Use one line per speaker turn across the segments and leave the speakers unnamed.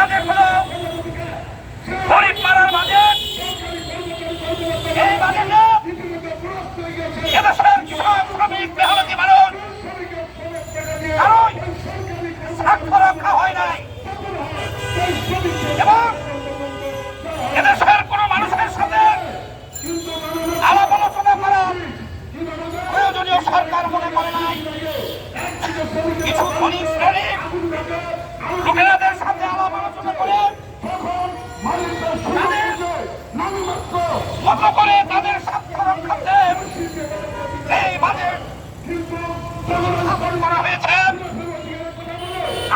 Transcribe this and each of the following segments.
Budget হলো গরিব পাড়ার বাজেট। এই বাজেটে এদেশের কৃষক শ্রমিক মেহনতি মানুষ কারণ স্বার্থ রক্ষা হয় নাই এবং এদেশের কোন মানুষের সাথে আলাপ আলোচনা করা প্রয়োজনীয় সরকার মনে করে নাই। কিছু ধনী শ্রেণীর লোকেরাদের সাথে আলাপ আলোচনা করে মতো করে তাদের স্বার্থ রক্ষার্থে এই বাজেট স্থাপন করা হয়েছে।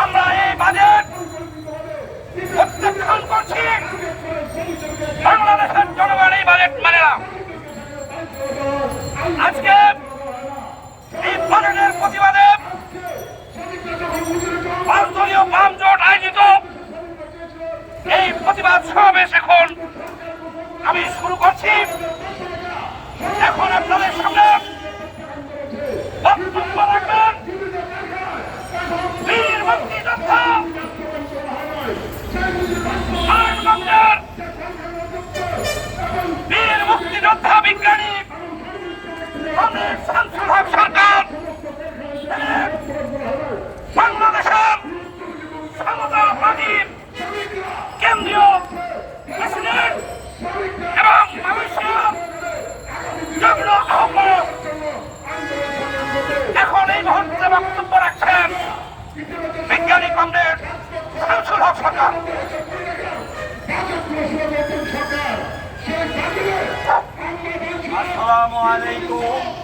আমরা এই বাজেট প্রত্যাখ্যান করছি। বাংলাদেশের জনগণ এই বাজেট মানে না। আজকে এই বাজেটের প্রতিবাদে পাঁচদলীয় বাম জোট আয়োজিত এই প্রতিবাদ সমাবেশ এখন আমি শুরু করছি। এখন আপনাদের সামনে বক্তব্য রাখবেন বীর মুক্তিযোদ্ধা বীর মুক্তিযোদ্ধা বিজ্ঞানী শামসুল হক সরকার, বাংলাদেশের সমতাবাদী কেন্দ্রীয় প্রেসিডেন্ট এবং মালয়েশিয়ার যুগ্ম আহ্বায়ক। এখন এই মুহূর্তে বক্তব্য রাখছেন বিজ্ঞানী কমরেড শামসুল হক সরকার।
আসসালামু আলাইকুম।